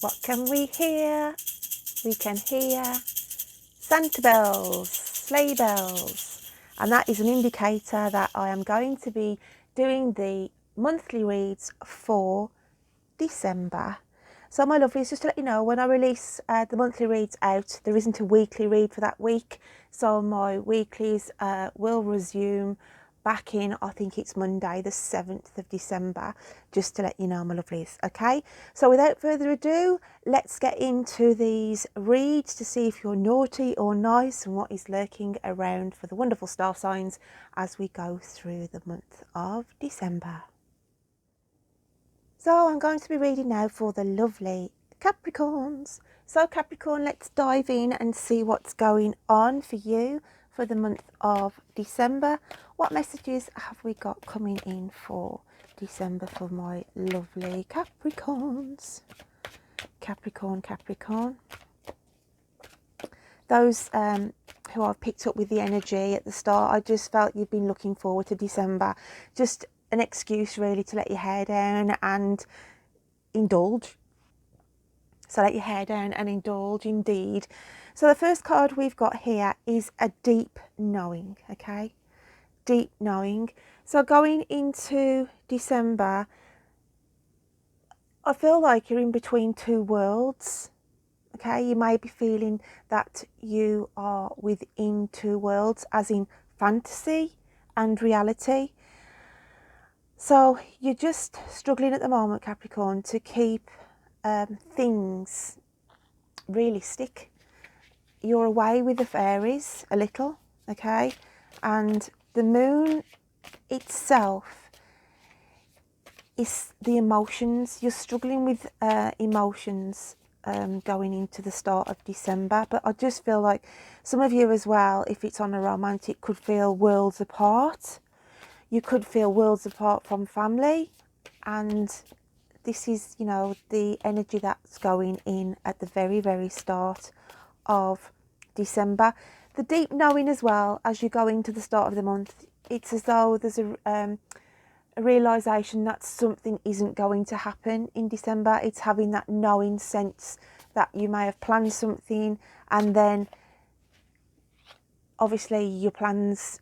What can we hear? We can hear Santa bells, sleigh bells, and that is an indicator that I am going to be doing the monthly reads for December. So my lovelies, just to let you know, when I release the monthly reads out, there isn't a weekly read for that week. So my weeklies will resume back in, I think it's Monday the 7th of December, just to let you know, my lovelies. Okay, so without further ado, let's get into these reads to see if you're naughty or nice and what is lurking around for the wonderful star signs as we go through the month of December. So I'm going to be reading now for the lovely Capricorns. So Capricorn, let's dive in and see what's going on for you for the month of December. What messages have we got coming in for December for my lovely Capricorns? Capricorn, Capricorn. Those who I've picked up with the energy at the start, I just felt you've been looking forward to December. Just an excuse really to let your hair down and indulge. So let your hair down and indulge indeed. So the first card we've got here is a deep knowing, okay? Deep knowing. So going into December, I feel like you're in between two worlds, okay? You may be feeling that you are within two worlds, as in fantasy and reality. So you're just struggling at the moment, Capricorn, to keep things realistic. You're away with the fairies a little, okay? And the moon itself is the emotions. You're struggling with emotions going into the start of December. But I just feel like some of you as well, if it's on a romantic, could feel worlds apart. You could feel worlds apart from family, and this is, you know, the energy that's going in at the very, very start of December. The deep knowing as well, as you go into the start of the month, it's as though there's a realisation that something isn't going to happen in December. It's having that knowing sense that you may have planned something and then obviously your plans,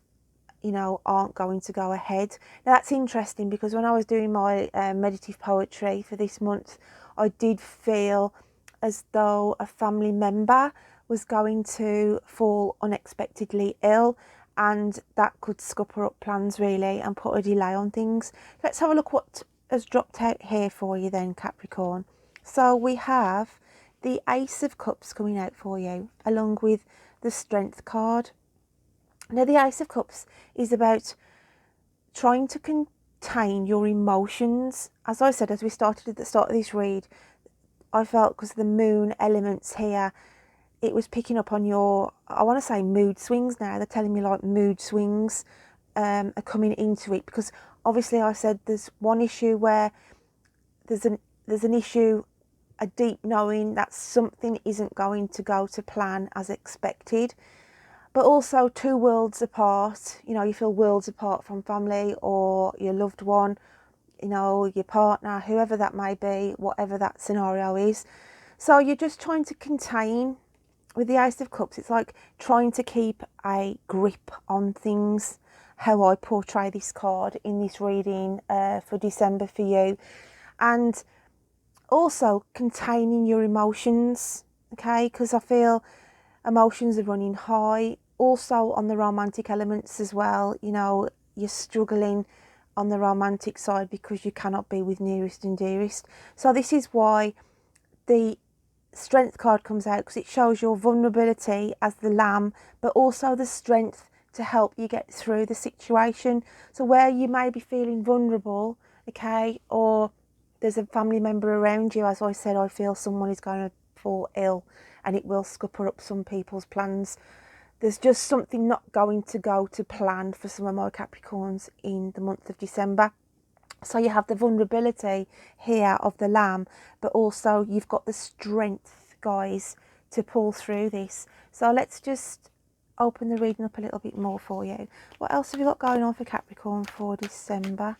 you know, aren't going to go ahead. Now that's interesting because when I was doing my meditative poetry for this month, I did feel as though a family member was going to fall unexpectedly ill, and that could scupper up plans really and put a delay on things. Let's have a look what has dropped out here for you then, Capricorn. So we have the Ace of Cups coming out for you along with the Strength card. Now the Ace of Cups is about trying to contain your emotions. As I said, as we started at the start of this read, I felt because of the moon elements here, it was picking up on your, I want to say mood swings now. They're telling me like mood swings are coming into it, because obviously I said there's one issue where there's an issue, a deep knowing that something isn't going to go to plan as expected. But also two worlds apart, you know, you feel worlds apart from family or your loved one, you know, your partner, whoever that may be, whatever that scenario is. So you're just trying to contain. With the Ace of Cups, it's like trying to keep a grip on things, how I portray this card in this reading for December for you. And also containing your emotions, okay, because I feel emotions are running high. Also on the romantic elements as well, you know, you're struggling on the romantic side because you cannot be with nearest and dearest. So this is why the Strength card comes out, because it shows your vulnerability as the lamb, but also the strength to help you get through the situation. So where you may be feeling vulnerable, okay, or there's a family member around you, as I said, I feel someone is going to fall ill and it will scupper up some people's plans. There's just something not going to go to plan for some of my Capricorns in the month of December. So you have the vulnerability here of the lamb, but also you've got the strength, guys, to pull through this. So let's just open the reading up a little bit more for you. What else have you got going on for Capricorn for December?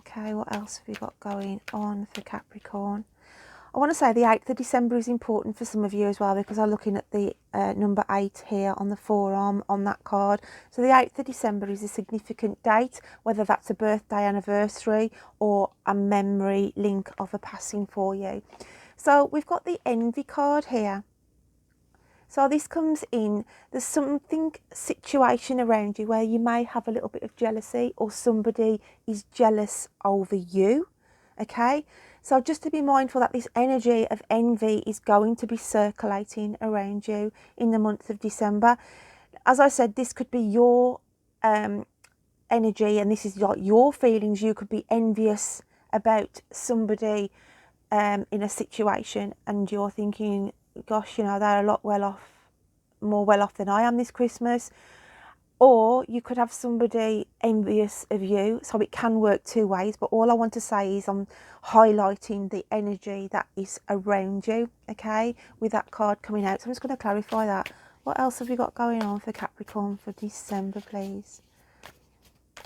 Okay, what else have you got going on for Capricorn? I want to say the 8th of December is important for some of you as well, because I'm looking at the number 8 here on the forearm on that card. So the 8th of December is a significant date, whether that's a birthday anniversary or a memory link of a passing for you. So we've got the envy card here. So this comes in, there's something, situation around you where you may have a little bit of jealousy, or somebody is jealous over you, okay? So just to be mindful that this energy of envy is going to be circulating around you in the month of December. As I said, this could be your energy, and this is like your feelings. You could be envious about somebody in a situation, and you're thinking, gosh, you know, they're a lot more well off than I am this Christmas. Or you could have somebody envious of you. So it can work two ways, but all I want to say is I'm highlighting the energy that is around you, okay, with that card coming out. So I'm just going to clarify that. What else have we got going on for Capricorn for December, please?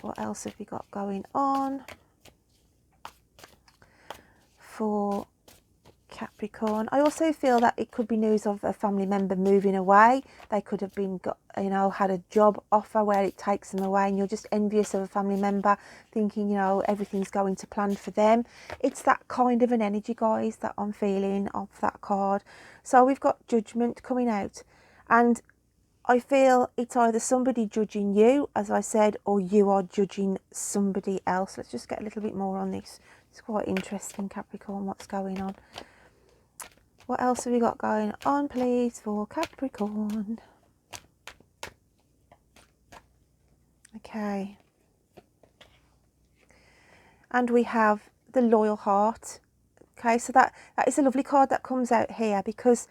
What else have we got going on for Capricorn? I also feel that it could be news of a family member moving away. They could have been, you know, had a job offer where it takes them away, and you're just envious of a family member, thinking, you know, everything's going to plan for them. It's that kind of an energy, guys, that I'm feeling off that card. So we've got Judgment coming out, and I feel it's either somebody judging you, as I said, or you are judging somebody else. Let's just get a little bit more on this. It's quite interesting, Capricorn, what's going on. What else have we got going on, please, for Capricorn? Okay. And we have the Loyal Heart. Okay, so that is a lovely card that comes out here, because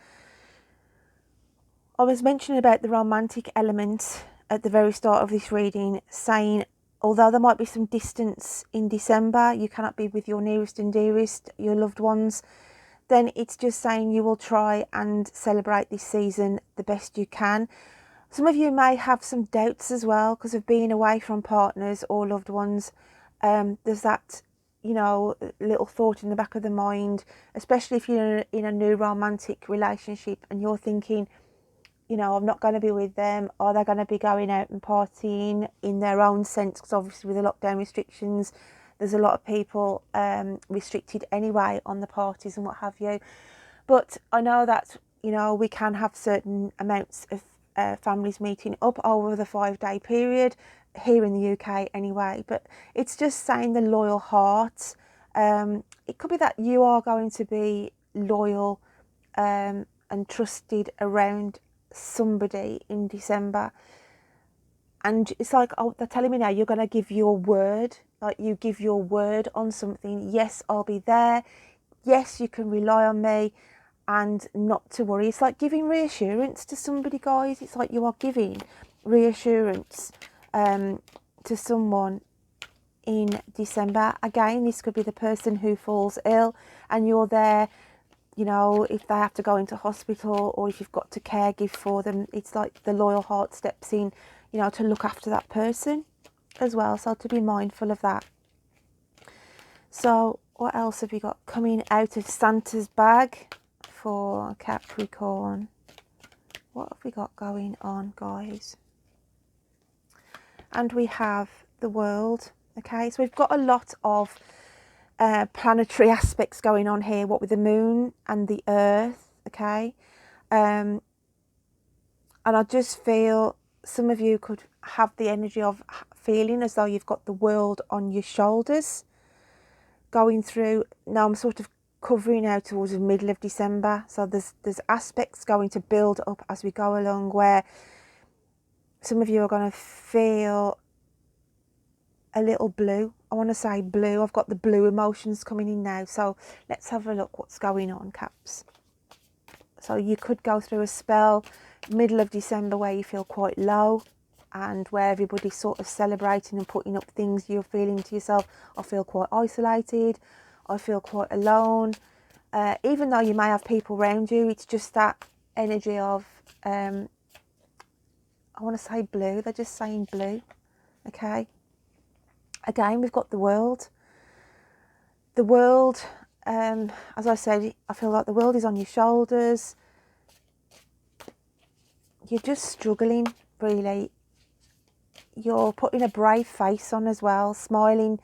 I was mentioning about the romantic element at the very start of this reading, saying although there might be some distance in December, you cannot be with your nearest and dearest, your loved ones, then it's just saying you will try and celebrate this season the best you can. Some of you may have some doubts as well because of being away from partners or loved ones. There's that, you know, little thought in the back of the mind, especially if you're in a new romantic relationship and you're thinking, you know, I'm not going to be with them. Are they going to be going out and partying in their own sense? Because obviously with the lockdown restrictions, there's a lot of people restricted anyway on the parties and what have you. But I know that, you know, we can have certain amounts of families meeting up over the 5-day period here in the UK anyway. But it's just saying the loyal heart. It could be that you are going to be loyal and trusted around somebody in December. And it's like, oh, they're telling me now you're going to give your word. Like, you give your word on something. Yes, I'll be there. Yes, you can rely on me, and not to worry. It's like giving reassurance to somebody, guys. It's like you are giving reassurance to someone in December. Again, this could be the person who falls ill and you're there, you know, if they have to go into hospital or if you've got to caregive for them. It's like the loyal heart steps in, you know, to look after that person as well. So to be mindful of that. So what else have we got coming out of Santa's bag for Capricorn? What have we got going on, guys? And we have the World. Okay, so we've got a lot of planetary aspects going on here, what with the moon and the earth. Okay, and I just feel some of you could have the energy of feeling as though you've got the world on your shoulders going through. Now I'm sort of covering out towards the middle of December, so there's aspects going to build up as we go along, where some of you are going to feel a little blue. I want to say blue. I've got the blue emotions coming in now. So let's have a look what's going on, Caps. So you could go through a spell middle of December where you feel quite low, and where everybody's sort of celebrating and putting up things. You're feeling to yourself, I feel quite isolated, I feel quite alone. Even though you may have people around you, it's just that energy of I want to say blue. They're just saying blue. Okay. Again, we've got the World. The World as I said, I feel like the world is on your shoulders. You're just struggling, really. You're putting a brave face on as well, smiling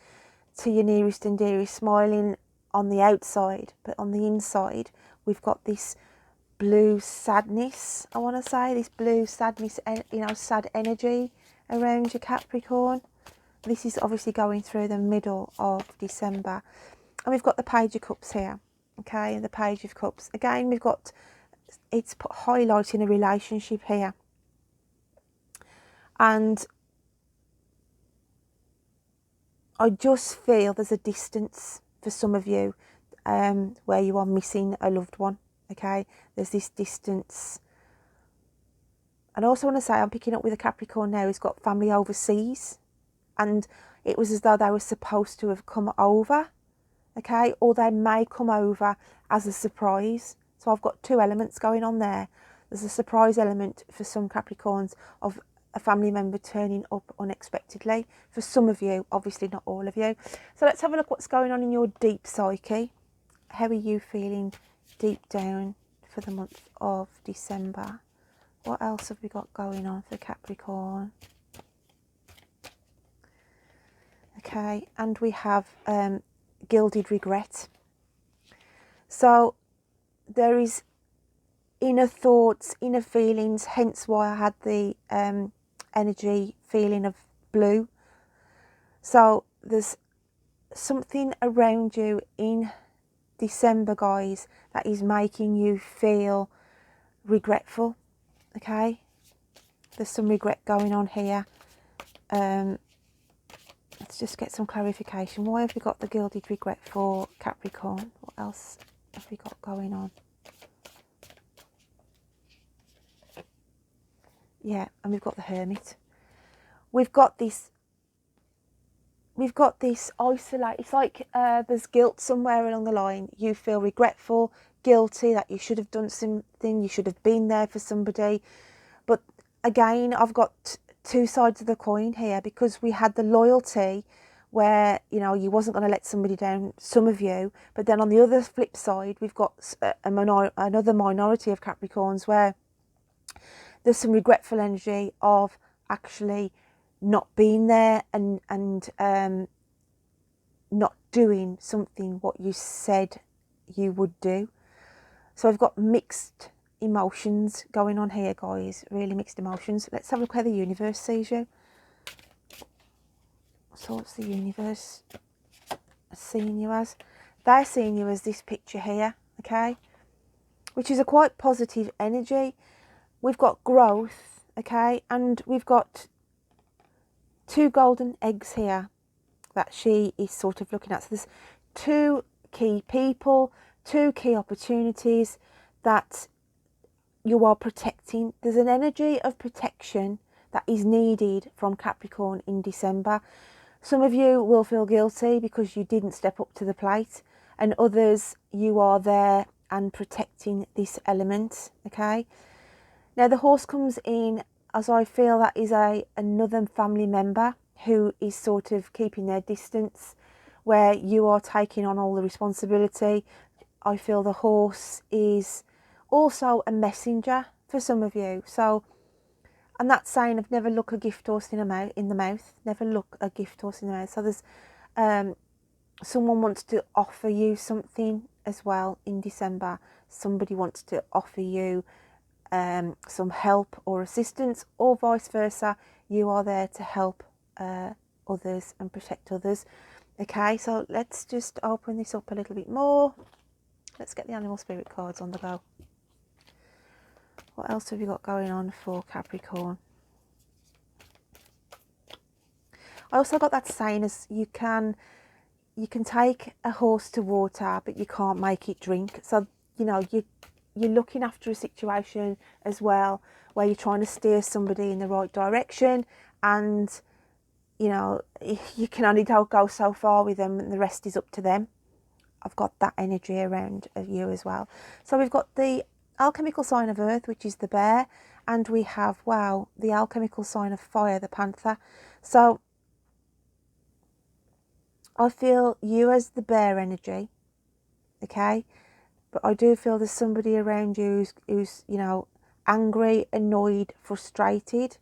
to your nearest and dearest, smiling on the outside, but on the inside, we've got this blue sadness, I want to say, this blue sadness, you know, sad energy around your Capricorn. This is obviously going through the middle of December. And we've got the Page of Cups here, okay, and the Page of Cups. Again, we've got, it's highlighting a relationship here. And I just feel there's a distance for some of you where you are missing a loved one, okay? There's this distance. And I also want to say, I'm picking up with a Capricorn now who's got family overseas. And it was as though they were supposed to have come over, okay? Or they may come over as a surprise. So I've got two elements going on there. There's a surprise element for some Capricorns of a family member turning up unexpectedly. For some of you, obviously not all of you. So let's have a look what's going on in your deep psyche. How are you feeling deep down for the month of December? What else have we got going on for Capricorn? Okay, and we have gilded regret. So there is inner thoughts, inner feelings, hence why I had the energy feeling of blue. So there's something around you in December, guys, that is making you feel regretful, okay? There's some regret going on here. Let's just get some clarification. Why have we got the gilded regret for Capricorn? What else have we got going on? Yeah, and we've got the Hermit. We've got this isolate. It's like there's guilt somewhere along the line. You feel regretful, guilty that you should have done something, you should have been there for somebody. But again, I've got two sides of the coin here, because we had the loyalty where, you know, you wasn't going to let somebody down, some of you. But then on the other flip side, we've got another minority of Capricorns where there's some regretful energy of actually not being there and not doing something what you said you would do. So I've got mixed emotions going on here, guys, really mixed emotions. Let's have a look how the universe sees you. So what's the universe seeing you as? They're seeing you as this picture here, okay, which is a quite positive energy. We've got growth, okay, and we've got two golden eggs here that she is sort of looking at. So there's two key people, two key opportunities that you are protecting. There's an energy of protection that is needed from Capricorn in December. Some of you will feel guilty because you didn't step up to the plate, and others, you are there and protecting this element, okay? Now the horse comes in as I feel that is another family member who is sort of keeping their distance, where you are taking on all the responsibility. I feel the horse is also a messenger for some of you. So, and that's saying of never look a gift horse in the mouth. Never look a gift horse in the mouth. So there's someone wants to offer you something as well in December. Somebody wants to offer you some help or assistance, or vice versa. You are there to help others and protect others. Okay, so let's just open this up a little bit more. Let's get the animal spirit cards on the go. What else have you got going on for Capricorn? I also got that saying as you can take a horse to water, but you can't make it drink. So, you know, you're looking after a situation as well where you're trying to steer somebody in the right direction, and you know, you can only go so far with them, and the rest is up to them. I've got that energy around you as well. So we've got the alchemical sign of earth, which is the bear, and we have, wow, the alchemical sign of fire, the panther. So I feel you as the bear energy, okay? But I do feel there's somebody around you who's you know, angry, annoyed, frustrated,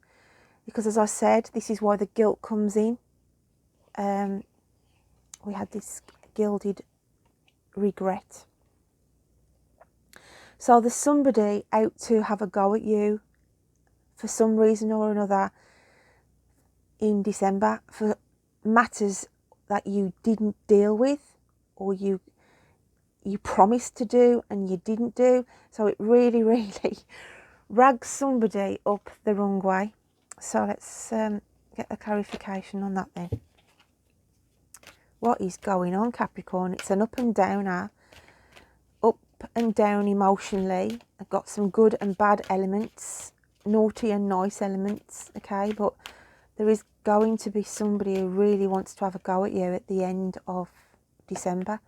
because as I said, this is why the guilt comes in. We had this gilded regret. So there's somebody out to have a go at you for some reason or another in December for matters that you didn't deal with, or you promised to do and you didn't do. So it really, really rags somebody up the wrong way. So let's get a clarification on that then. What is going on, Capricorn? It's an up and downer. Up and down emotionally. I've got some good and bad elements, naughty and nice elements, okay? But there is going to be somebody who really wants to have a go at you at the end of December,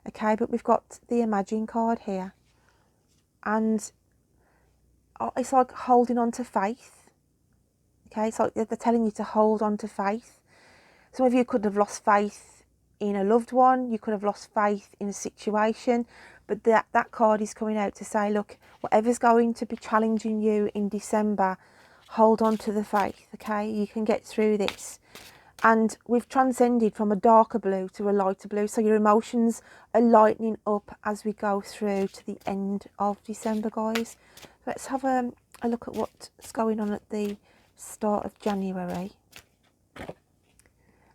okay? But we've got the Imagine card here. And it's like holding on to faith, okay? It's like they're telling you to hold on to faith. Some of you could have lost faith in a loved one. You could have lost faith in a situation. But that card is coming out to say, look, whatever's going to be challenging you in December, hold on to the faith, okay? You can get through this. And we've transcended from a darker blue to a lighter blue. So your emotions are lightening up as we go through to the end of December, guys. Let's have a look at what's going on at the start of January.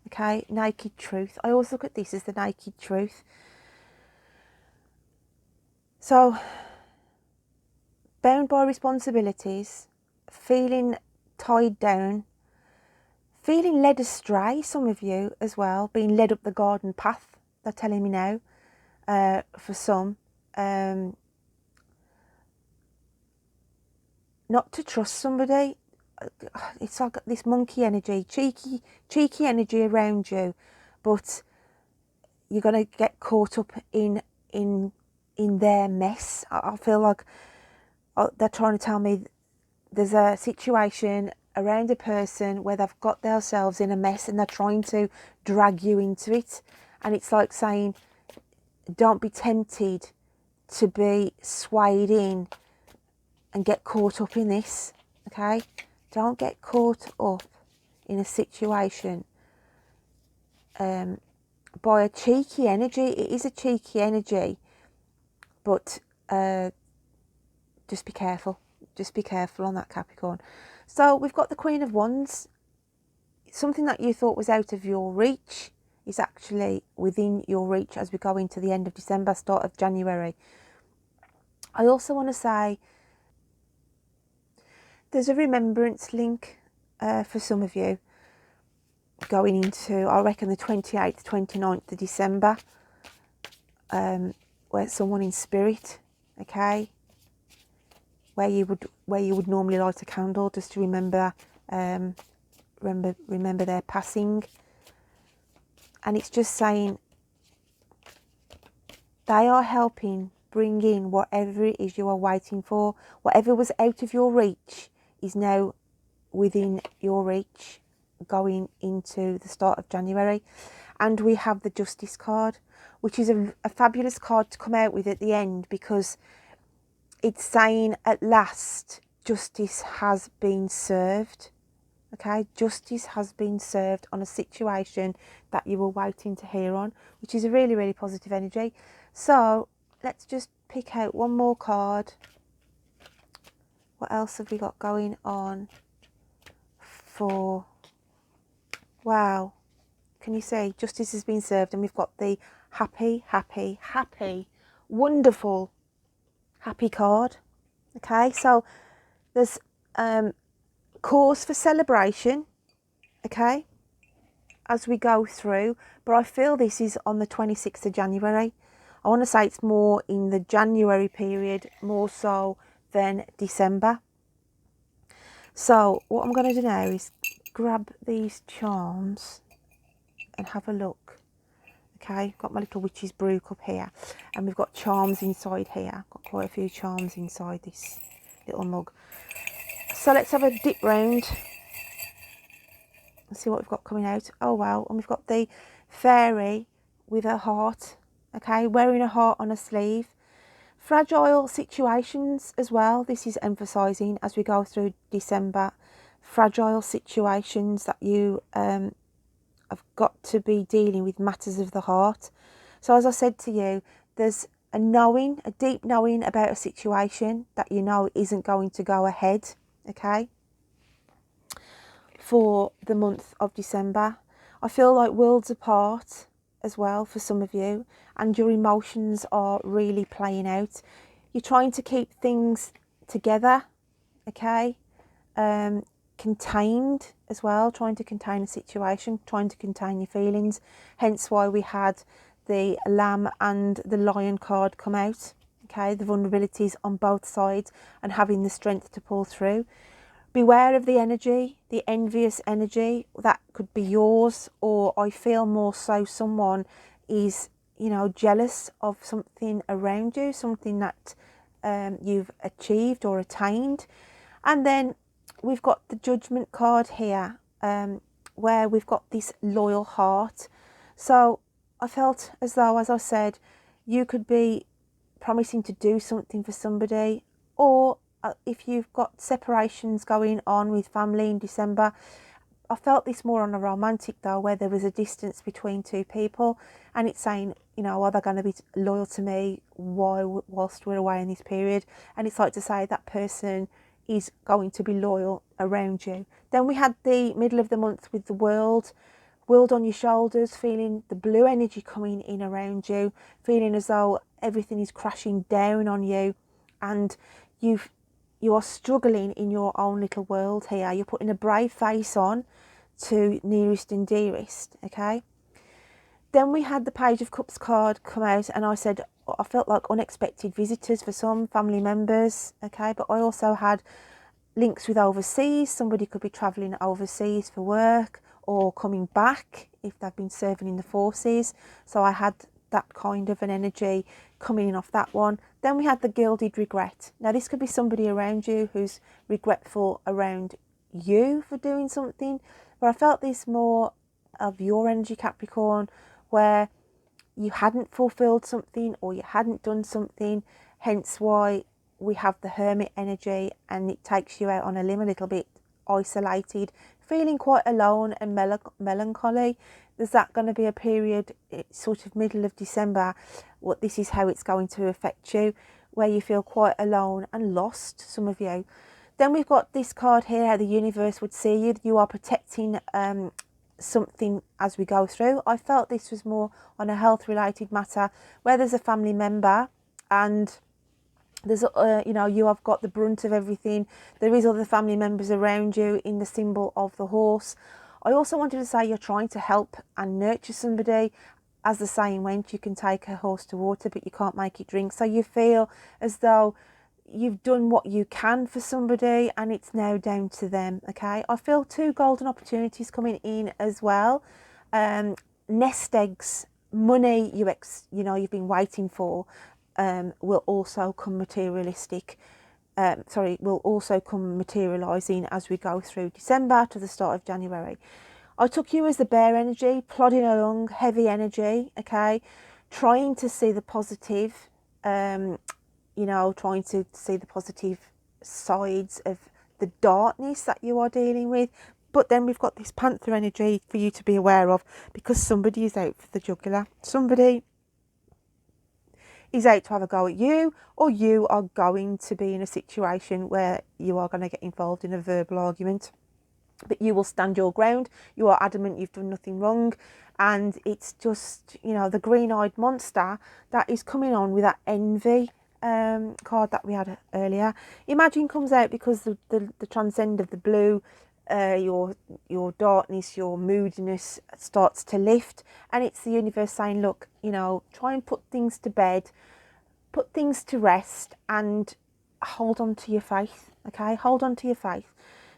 Okay, naked truth. I always look at this as the naked truth. So, bound by responsibilities, feeling tied down, feeling led astray, some of you as well, being led up the garden path, they're telling me now, for some. Not to trust somebody. It's like this monkey energy, cheeky energy around you, but you're going to get caught up in their mess. I feel like they're trying to tell me there's a situation around a person where they've got themselves in a mess and they're trying to drag you into it. And it's like saying, don't be tempted to be swayed in and get caught up in this, okay? Don't get caught up in a situation by a cheeky energy. It is a cheeky energy, but just be careful. Just be careful on that, Capricorn. So we've got the Queen of Wands. Something that you thought was out of your reach is actually within your reach as we go into the end of December, start of January. I also want to say there's a remembrance link for some of you going into, I reckon, the 28th, 29th of December, where someone in spirit, okay, where you would normally light a candle just to remember their passing. And it's just saying they are helping bring in whatever it is you are waiting for. Whatever was out of your reach is now within your reach going into the start of January. And we have the Justice card, which is a fabulous card to come out with at the end, because it's saying at last justice has been served. Okay, justice has been served on a situation that you were waiting to hear on, which is a really, really positive energy. So let's just pick out one more card. What else have we got going on for... Wow, can you see? Justice has been served, and we've got the happy, wonderful, happy card. Okay, so there's cause for celebration, okay, as we go through, but I feel this is on the 26th of January. I want to say it's more in the January period, more so than December. So what I'm going to do now is grab these charms and have a look. Okay, got my little witch's brew cup here, and we've got charms inside here. Got quite a few charms inside this little mug. So let's have a dip round and see what we've got coming out. Oh wow, and we've got the fairy with her heart, okay, wearing a heart on a sleeve. Fragile situations as well. This is emphasising as we go through December. Fragile situations that you have got to be dealing with, matters of the heart. So as I said to you, there's a knowing, a deep knowing about a situation that you know isn't going to go ahead, okay, for the month of December. I feel like worlds apart as well for some of you, and your emotions are really playing out. You're trying to keep things together, okay, contained as well, trying to contain a situation, trying to contain your feelings, hence why we had the Lamb and the Lion card come out, okay, the vulnerabilities on both sides and having the strength to pull through. Beware of the energy, the envious energy that could be yours, or I feel more so someone is, you know, jealous of something around you, something that you've achieved or attained. And then we've got the Judgment card here, where we've got this loyal heart. So I felt as though, as I said, you could be promising to do something for somebody, or if you've got separations going on with family in December. I felt this more on a romantic though, where there was a distance between two people, and it's saying, you know, are they going to be loyal to me whilst we're away in this period? And it's like to say that person is going to be loyal around you. Then we had the middle of the month with the world on your shoulders, feeling the blue energy coming in around you, feeling as though everything is crashing down on you, and you are struggling in your own little world here. You're putting a brave face on to nearest and dearest, okay? Then we had the Page of Cups card come out, and I said I felt like unexpected visitors for some family members, okay? But I also had links with overseas. Somebody could be travelling overseas for work or coming back if they've been serving in the forces. So I had that kind of an energy coming in off that one. Then we had the Gilded Regret. Now this could be somebody around you who's regretful around you for doing something, but I felt this more of your energy, Capricorn, where you hadn't fulfilled something or you hadn't done something, hence why we have the Hermit energy, and it takes you out on a limb a little bit, isolated, feeling quite alone and melancholy. There's that going to be a period, sort of middle of December, what this is how it's going to affect you, where you feel quite alone and lost, some of you. Then we've got this card here, how the universe would see you. You are protecting something as we go through. I felt this was more on a health related matter, where there's a family member and there's you know, you have got the brunt of everything. There is other family members around you in the symbol of the horse. I also wanted to say you're trying to help and nurture somebody. As the saying went, you can take a horse to water but you can't make it drink. So you feel as though you've done what you can for somebody and it's now down to them, okay? I feel two golden opportunities coming in as well. Nest eggs, money you know you've been waiting for, will also come will also come materialising as we go through December to the start of January. I took you as the bear energy, plodding along, heavy energy, okay, trying to see the positive, you know, trying to see the positive sides of the darkness that you are dealing with. But then we've got this Panther energy for you to be aware of, because somebody is out for the jugular. Somebody is out to have a go at you, or you are going to be in a situation where you are going to get involved in a verbal argument. But you will stand your ground. You are adamant you've done nothing wrong. And it's just, you know, the green-eyed monster that is coming on with that envy card that we had earlier. Imagine comes out because the transcend of the blue, your darkness, your moodiness starts to lift, and it's the universe saying, look, you know, try and put things to bed, put things to rest, and hold on to your faith, okay? Hold on to your faith.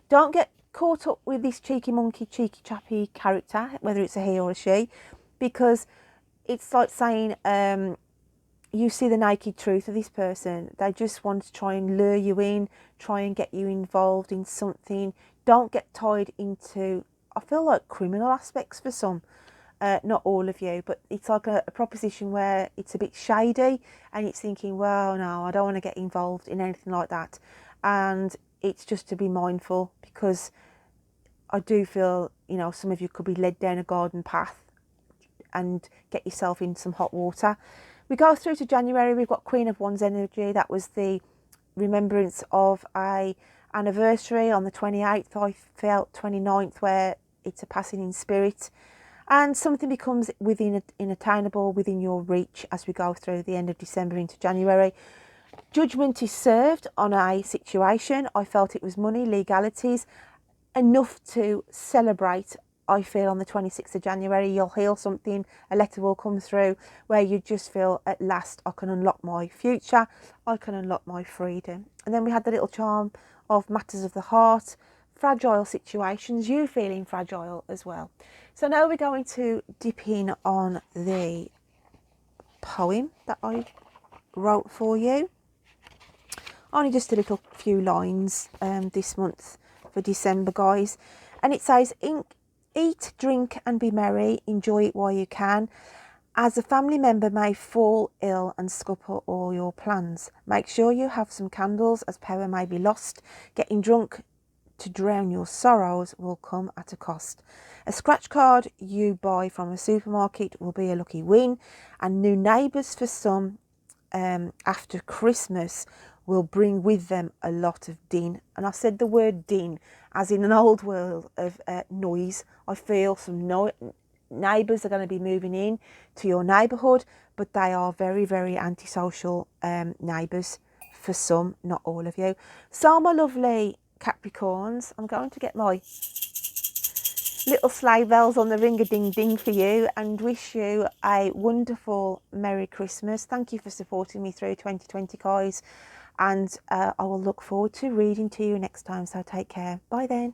Don't get caught up with this cheeky monkey, cheeky chappy character, whether it's a he or a she, because it's like saying, you see the naked truth of this person. They just want to try and lure you in, try and get you involved in something. Don't get tied into, I feel like, criminal aspects for some. not all of you, but it's like a proposition where it's a bit shady and it's thinking, well, no, I don't want to get involved in anything like that. And it's just to be mindful, because I do feel, you know, some of you could be led down a garden path and get yourself in some hot water. We go through to January. We've got Queen of Wands energy. That was the remembrance of a anniversary on the 28th. I felt 29th, where it's a passing in spirit, and something becomes unattainable, within your reach, as we go through the end of December into January. Judgment is served on a situation. I felt it was money, legalities, enough to celebrate. I feel on the 26th of January, you'll heal something, a letter will come through where you just feel, at last, I can unlock my future, I can unlock my freedom. And then we had the little charm of matters of the heart, fragile situations, you feeling fragile as well. So now we're going to dip in on the poem that I wrote for you. Only just a little few lines this month for December, guys. And it says, eat, drink and be merry, enjoy it while you can, as a family member may fall ill and scupper all your plans. Make sure you have some candles, as power may be lost. Getting drunk to drown your sorrows will come at a cost. A scratch card you buy from a supermarket will be a lucky win, and new neighbours for some after Christmas will bring with them a lot of din. And I said the word din as in an old world of noise. I feel some neighbours are going to be moving in to your neighbourhood, but they are very, very antisocial neighbours for some, not all of you. So my lovely Capricorns, I'm going to get my little sleigh bells on the ring-a-ding-ding for you and wish you a wonderful Merry Christmas. Thank you for supporting me through 2020, guys, and I will look forward to reading to you next time, so take care. Bye then.